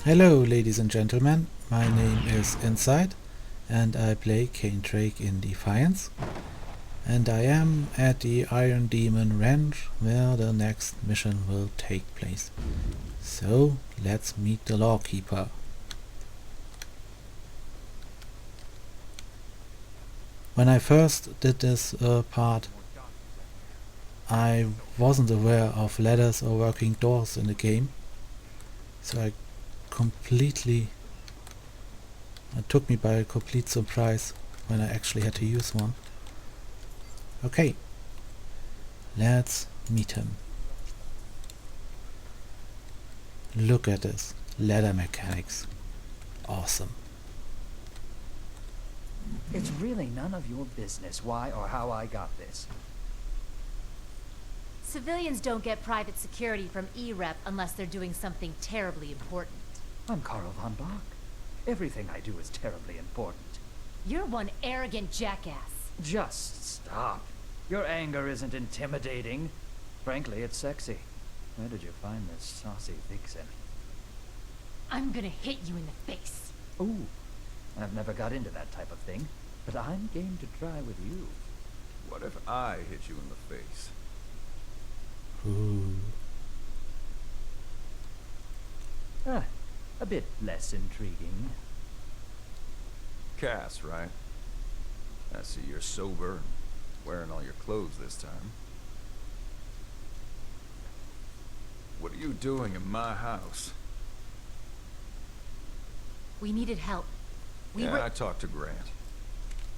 Hello, ladies and gentlemen. My name is Inside, and I play Kane Drake in Defiance. And I am at the Iron Demon Ranch, where the next mission will take place. So, let's meet the Lawkeeper. When I first did this part, I wasn't aware of ladders or working doors in the game. So it took me by a complete surprise when I actually had to use one. Okay, let's meet him. Look at this, ladder mechanics. Awesome. It's really none of your business why or how I got this. Civilians don't get private security from E-Rep unless they're doing something terribly important. I'm Karl von Bach. Everything I do is terribly important. You're one arrogant jackass. Just stop. Your anger isn't intimidating. Frankly, it's sexy. Where did you find this saucy vixen? I'm gonna hit you in the face. Ooh, I've never got into that type of thing, but I'm game to try with you. What if I hit you in the face? Ooh. A bit less intriguing. Cass, right? I see you're sober and wearing all your clothes this time. What are you doing in my house? We needed help. I talked to Grant.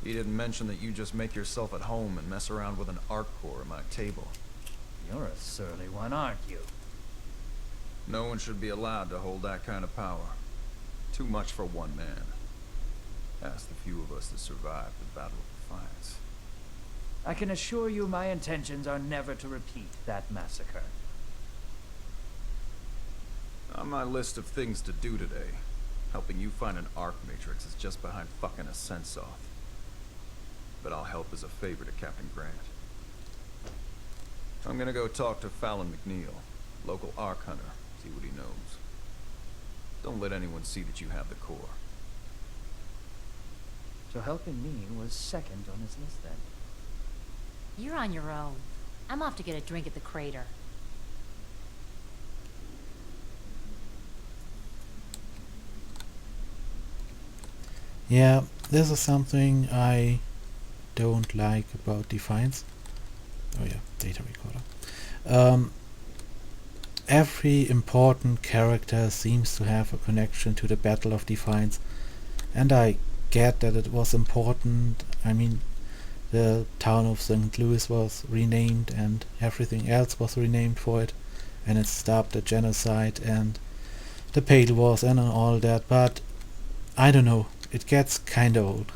He didn't mention that you just make yourself at home and mess around with an arc core at my table. You're a surly one, aren't you? No one should be allowed to hold that kind of power. Too much for one man. Ask the few of us that survived the Battle of Defiance. I can assure you my intentions are never to repeat that massacre. On my list of things to do today, helping you find an arc matrix is just behind fucking a sense off. But I'll help as a favor to Captain Grant. I'm gonna go talk to Fallon McNeil, local arc hunter, see what he knows. Don't let anyone see that you have the core. So helping me was second on his list then. You're on your own. I'm off to get a drink at the crater. Yeah, this is something I don't like about Defiance. Oh yeah, data recorder. Every important character seems to have a connection to the Battle of Defiance, and I get that it was important. I mean, the town of St. Louis was renamed and everything else was renamed for it, and it stopped the genocide and the Pale Wars and all that, but I don't know, it gets kinda old.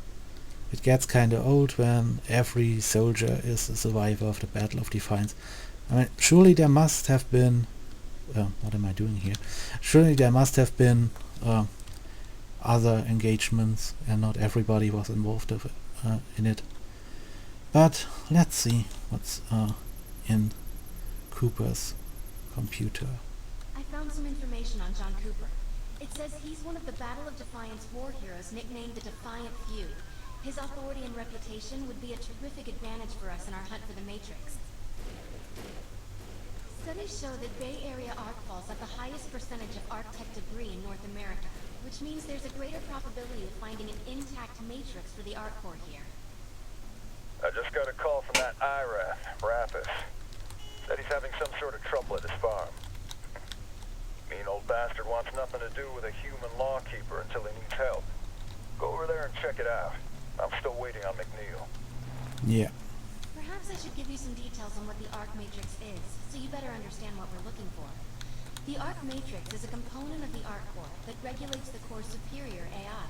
It gets kinda old when every soldier is a survivor of the Battle of Defiance. I mean, surely there must have been... what am I doing here? Surely there must have been other engagements and not everybody was involved in it. But let's see what's in Cooper's computer. I found some information on John Cooper. It says he's one of the Battle of Defiance war heroes nicknamed the Defiant Few. His authority and reputation would be a terrific advantage for us in our hunt for the Matrix. Studies show that Bay Area arcfalls have the highest percentage of Arc-Tech debris in North America, which means there's a greater probability of finding an intact Matrix for the Arc Core here. I just got a call from that IRAF, Rathis. Said he's having some sort of trouble at his farm. Mean old bastard wants nothing to do with a human lawkeeper until he needs help. Go over there and check it out. I'm still waiting on McNeil. Yeah. Perhaps I should give you some details on what the Arc Matrix is, so you better understand what we're looking for. The Arc Matrix is a component of the Arc Core that regulates the core's superior AI.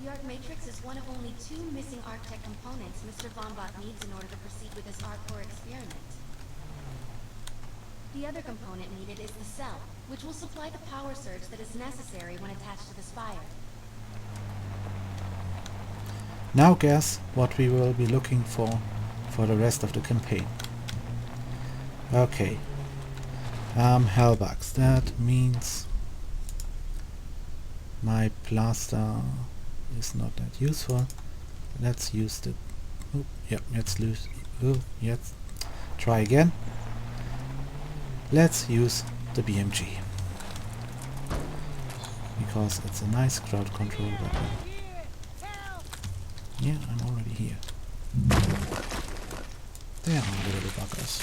The Arc Matrix is one of only 2 missing Arc-Tech components Mr. Von Bach needs in order to proceed with his Arc Core experiment. The other component needed is the cell, which will supply the power surge that is necessary when attached to the spire. Now guess what we will be looking for the rest of the campaign. Okay. Hellbugs. That means My plaster is not that useful. Let's use the... Oh, yeah, let's lose... Oh, yes. Try again. Let's use the BMG. Because it's a nice crowd control weapon. Yeah, I'm already here. There are the little buggers.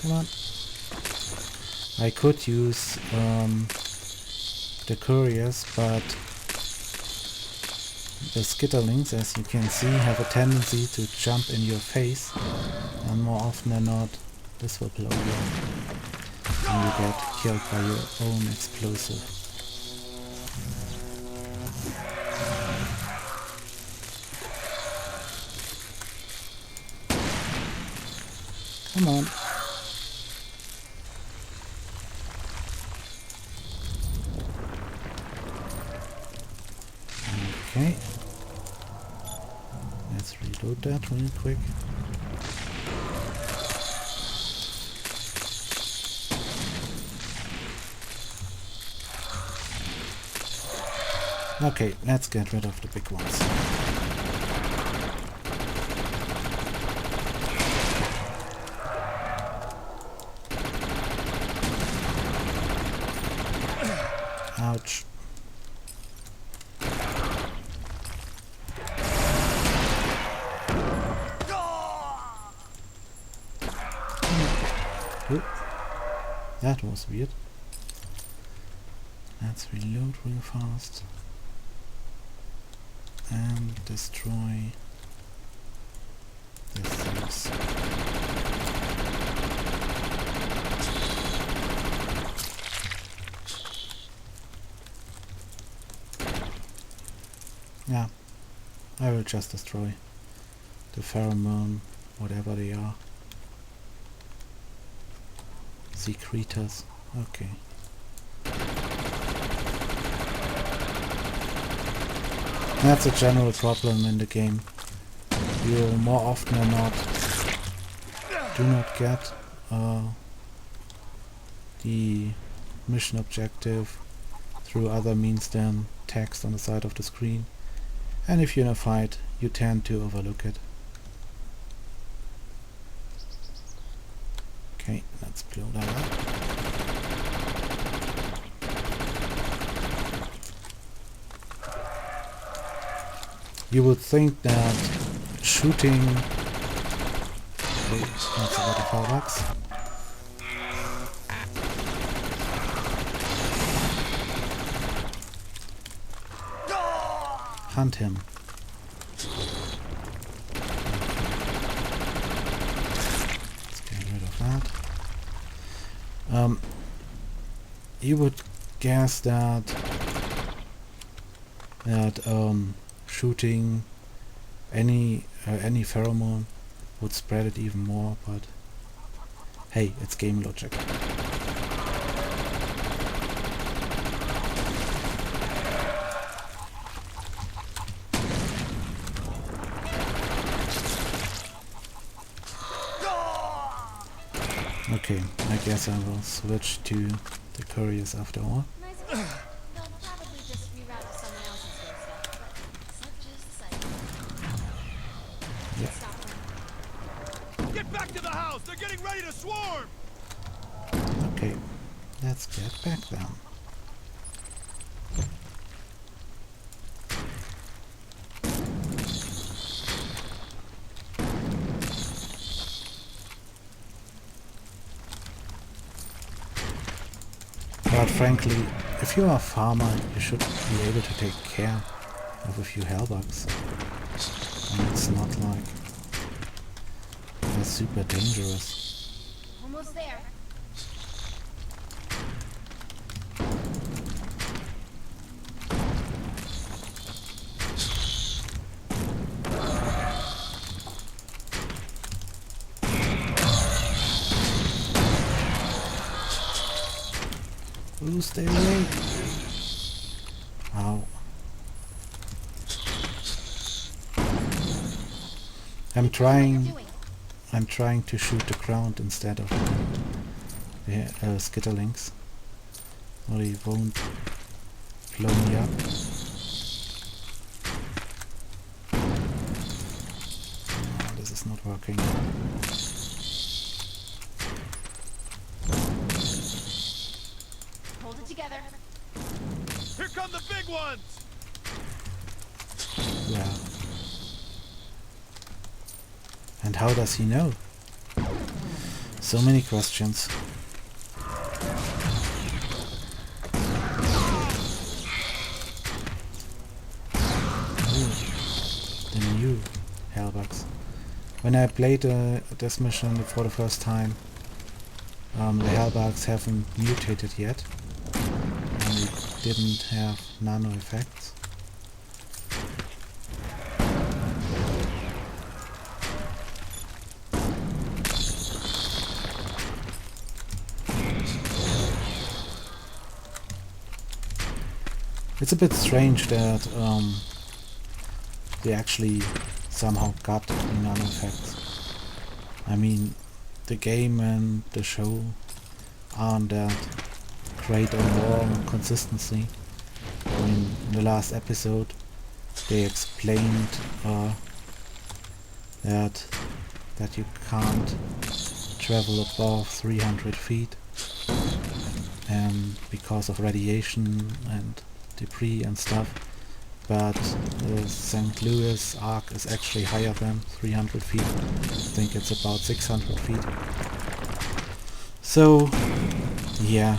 Come on. I could use the couriers, but the skitterlings, as you can see, have a tendency to jump in your face, and more often than not, this will blow you up, and you get killed by your own explosive. Come on. Okay. Let's reload that real quick. Okay, let's get rid of the big ones. Ouch. Oh, that was weird. Let's reload real fast and destroy this things. Yeah, I will just destroy the pheromone, whatever they are. Secretors. Okay. That's a general problem in the game. You more often than not do not get the mission objective through other means than text on the side of the screen. And if you're in a fight, you tend to overlook it. Okay, let's blow that up. You would think that shooting... Wait, that's a lot of Hellbugs. Hunt him. Let's get rid of that. You would guess that shooting any pheromone would spread it even more, but hey, it's game logic. Okay, I guess I will switch to the couriers after all. They'll probably just reroute to someone else's doorstep, but such is the cycle. Yeah. Stop them. Get back to the house! They're getting ready to swarm! Okay, let's get back then. But frankly, if you're a farmer, you should be able to take care of a few Hellbugs. And it's not like they're super dangerous. Almost there. Ooh, stay away! Ow. I'm trying to shoot the ground instead of the skitterlings. Or they won't blow me up. Oh, this is not working. Hold it together. Here come the big ones! Yeah. And how does he know? So many questions. The new Hellbugs. When I played this mission for the first time, the Hellbugs haven't mutated yet, and they didn't have nano effects. It's a bit strange that they actually somehow got the nano effects. I mean, the game and the show aren't that great on more consistency. I mean, in the last episode they explained that you can't travel above 300 feet because of radiation and debris and stuff, but the St. Louis arc is actually higher than 300 feet. I think it's about 600 feet. So, yeah,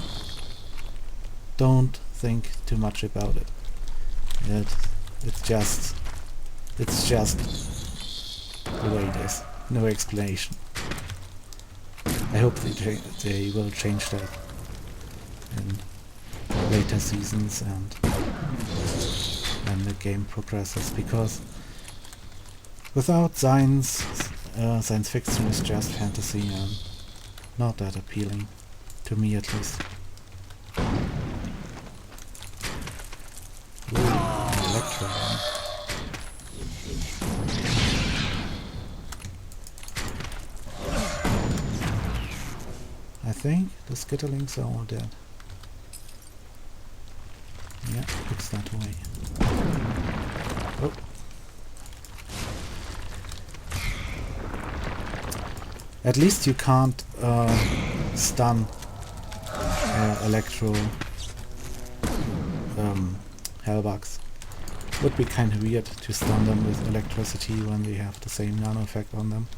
don't think too much about it. It's just the way it is. No explanation. I hope they will change that in later seasons and when the game progresses, because without science fiction is just fantasy and not that appealing to me, at least. Ooh, an electro one. I think the skitterlings are all dead. Yeah, looks that way. Oh. At least you can't stun electro Hellbugs. Would be kind of weird to stun them with electricity when they have the same nano effect on them.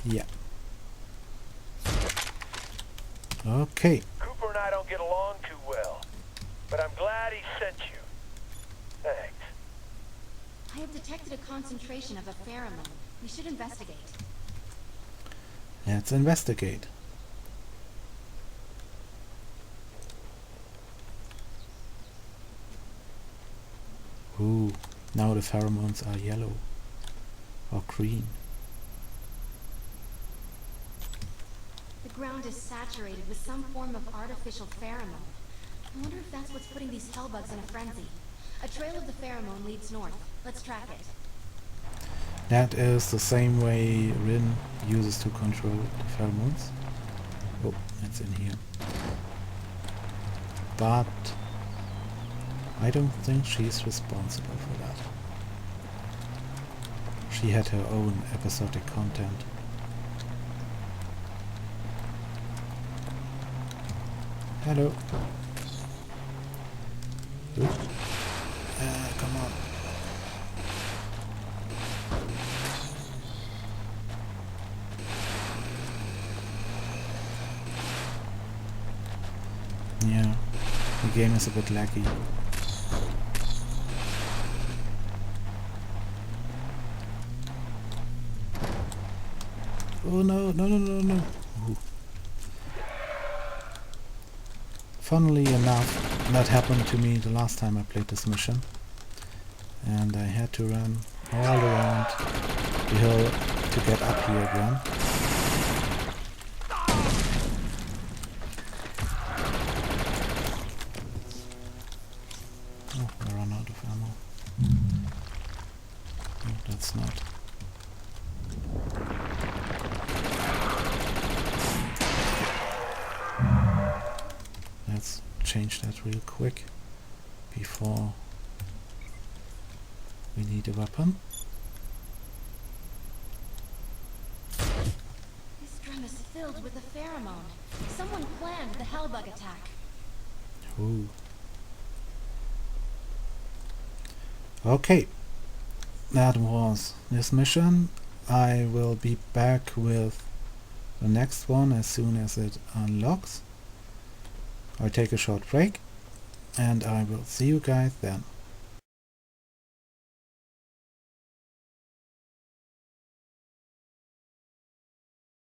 Yeah. Okay. Cooper and I don't get along too well, but I'm glad he sent you. Thanks. I have detected a concentration of a pheromone. We should investigate. Let's investigate. Ooh, now the pheromones are yellow or green. The ground is saturated with some form of artificial pheromone. I wonder if that's what's putting these hellbugs in a frenzy. A trail of the pheromone leads north. Let's track it. That is the same way Rin uses to control the pheromones. Oh, it's in here. But I don't think she's responsible for that. She had her own episodic content. Hello. Ooh. Come on. Yeah, the game is a bit laggy. Oh no, no, no, no, no. Ooh. Funnily enough, that happened to me the last time I played this mission. And I had to run all around the hill to get up here again. Oh, I ran out of ammo. No, that's not. Let's change that real quick before we need a weapon. This drum is filled with a pheromone. Someone planned the Hellbug attack. Ooh. Okay, that was this mission. I will be back with the next one as soon as it unlocks. I'll take a short break and I will see you guys then.